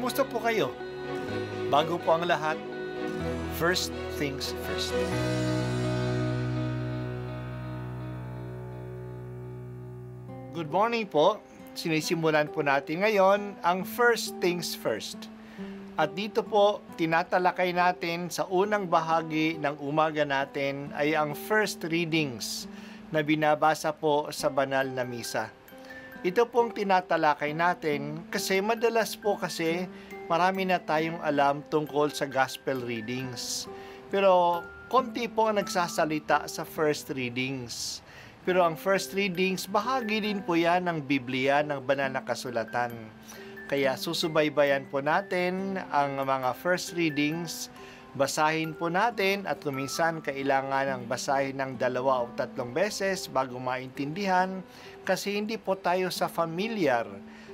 Kumusta po kayo? Bago po ang lahat, first things first. Good morning po. Sinisimulan po natin ngayon ang first things first. At dito po, tinatalakay natin sa unang bahagi ng umaga natin ay ang first readings na binabasa po sa banal na misa. Ito pong tinatalakay natin kasi madalas po marami na tayong alam tungkol sa gospel readings. Pero konti po ang nagsasalita sa first readings. Pero ang first readings, bahagi din po yan ng Biblia, ng banal na kasulatan. Kaya susubaybayan po natin ang mga first readings, basahin po natin at kuminsan kailangan ng basahin ng 2 o 3 beses bago maintindihan kasi hindi po tayo familiar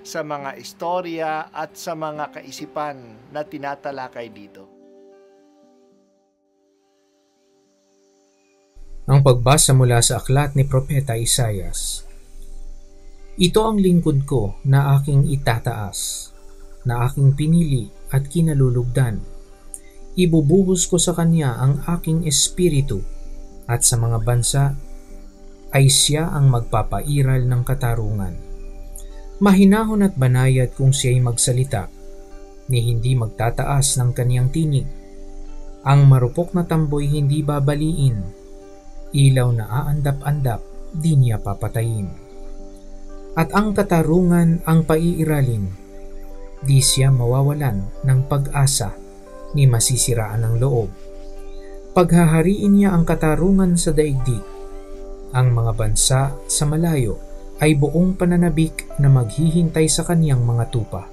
sa mga istorya at sa mga kaisipan na tinatalakay dito. Ang pagbasa mula sa aklat ni Propeta Isaias. Ito ang lingkod ko na aking itataas, na aking pinili at kinalulugdan. Ibubuhos ko sa kanya ang aking espiritu, at sa mga bansa ay siya ang magpapairal ng katarungan. Mahinahon at banayad kung siya'y magsalita, ni hindi magtataas ng kaniyang tinig. Ang marupok na tamboy hindi babaliin, ilaw na aandap-andap di niya papatayin. At ang katarungan ang paiiralin, di siya mawawalan ng pag-asa ni masisiraan ng loob. Paghahariin niya ang katarungan sa daigdig, ang mga bansa sa malayo ay buong pananabik na maghihintay sa kaniyang mga tupa.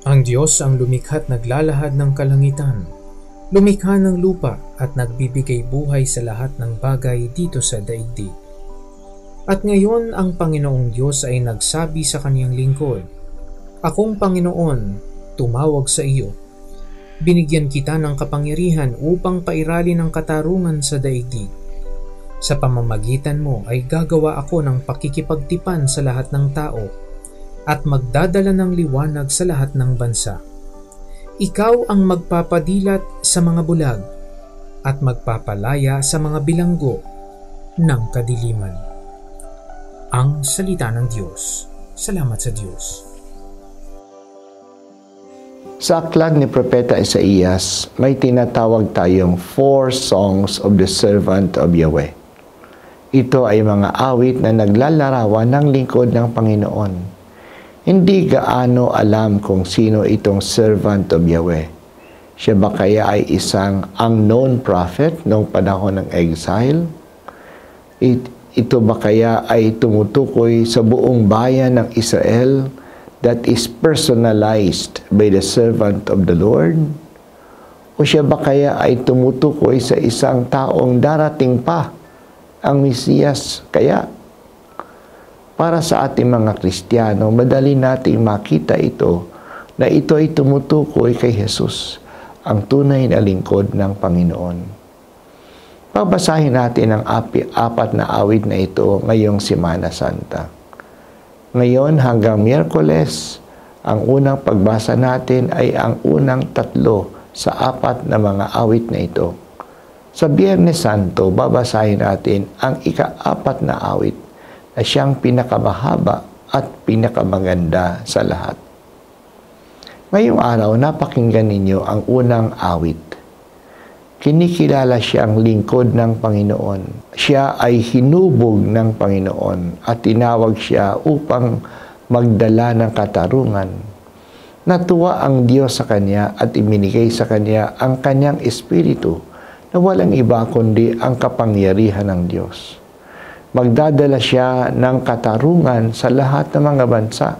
Ang Diyos ang lumikha't naglalahad ng kalangitan, lumikha ng lupa at nagbibigay buhay sa lahat ng bagay dito sa daigdig. At ngayon ang Panginoong Diyos ay nagsabi sa kaniyang lingkod, Akong Panginoon, tumawag sa iyo. Binigyan kita ng kapangyarihan upang pairalin ang katarungan sa daigdig. Sa pamamagitan mo ay gagawa ako ng pakikipagtipan sa lahat ng tao at magdadala ng liwanag sa lahat ng bansa. Ikaw ang magpapadilat sa mga bulag at magpapalaya sa mga bilanggo ng kadiliman. Ang salita ng Diyos. Salamat sa Diyos. Sa aklat ni Propeta Isaias, may tinatawag tayong 4 songs of the servant of Yahweh. Ito ay mga awit na naglalarawan ng lingkod ng Panginoon. Hindi gaano alam kung sino itong servant of Yahweh. Siya ba kaya ay isang unknown prophet noong panahon ng exile? Ito ba kaya ay tumutukoy sa buong bayan ng Israel that is personalized by the servant of the Lord? O siya ba kaya ay tumutukoy sa isang taong darating pa, ang Mesiyas? Kaya, para sa ating mga Kristiyano, madali nating makita ito na ito ay tumutukoy kay Jesus, ang tunay na lingkod ng Panginoon. Babasahin natin ang 4 na awit na ito ngayong Semana Santa. Ngayon hanggang Miyerkules, ang unang pagbasa natin ay ang unang 3 sa 4 na mga awit na ito. Sa Biyernes Santo, babasahin natin ang ika-4 na awit na siyang pinakamahaba at pinakamaganda sa lahat. Ngayong araw, napakinggan ninyo ang unang awit. Kinikilala siyang lingkod ng Panginoon. Siya ay hinubog ng Panginoon at tinawag siya upang magdala ng katarungan. Natuwa ang Diyos sa kanya at ibinigay sa kanya ang kanyang espiritu na walang iba kundi ang kapangyarihan ng Diyos. Magdadala siya ng katarungan sa lahat ng mga bansa.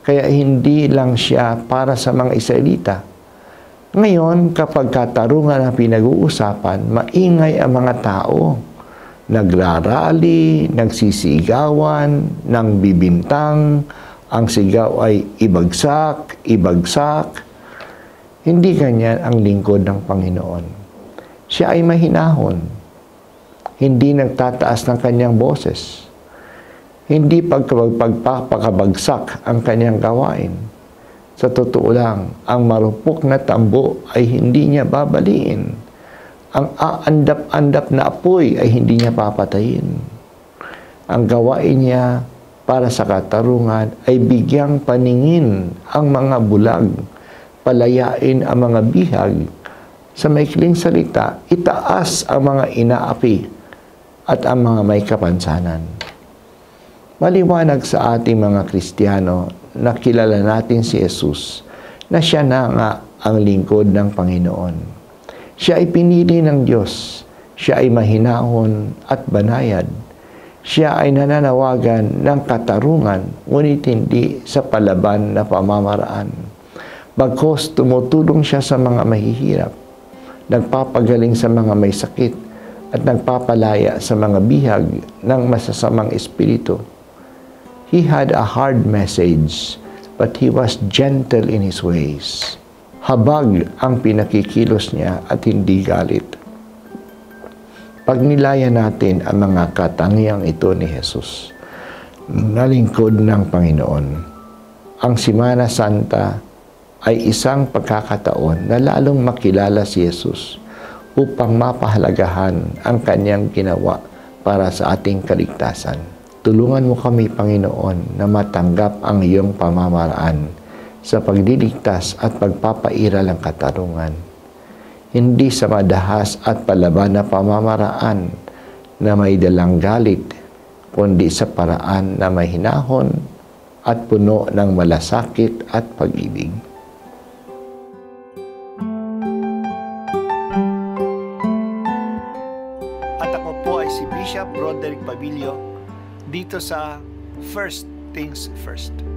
Kaya hindi lang siya para sa mga Israelita. Ngayon, kapag katarungan ang pinag-uusapan, maingay ang mga tao. Nagrarally, nagsisigawan, nang bibintang, ang sigaw ay ibagsak, ibagsak. Hindi ganyan ang lingkod ng Panginoon. Siya ay mahinahon. Hindi nagtataas ng kanyang boses. Hindi pagpapakabagsak ang kanyang gawain. Sa totoo lang, ang marupok na tambo ay hindi niya babaliin. Ang aandap-andap na apoy ay hindi niya papatayin. Ang gawain niya para sa katarungan ay bigyang paningin ang mga bulag, palayain ang mga bihag, sa maikling salita, itaas ang mga inaapi at ang mga may kapansanan. Maliwanag sa ating mga Kristiyano na kilala natin si Jesus, na siya na nga ang lingkod ng Panginoon. Siya ay pinili ng Diyos, siya ay mahinahon at banayad. Siya ay nananawagan ng katarungan, ngunit hindi sa palaban na pamamaraan. Bagkus tumutulong siya sa mga mahihirap, nagpapagaling sa mga may sakit, at nagpapalaya sa mga bihag ng masasamang espiritu. He had a hard message, but he was gentle in his ways. Habag ang pinakikilos niya at hindi galit. Pagnilayan natin ang mga katangiang ito ni Jesus, na lingkod ng Panginoon. Ang Semana Santa ay isang pagkakataon na lalong makilala si Jesus upang mapahalagahan ang kanyang ginawa para sa ating kaligtasan. Tulungan mo kami, Panginoon, na matanggap ang iyong pamamaraan sa pagliligtas at pagpapairal ng katarungan. Hindi sa madahas at palaban na pamamaraan na may dalang galit, kundi sa paraan na may hinahon at puno ng malasakit at pag-ibig. At ako po ay si Bishop Roderick Babilio, dito sa First Things First.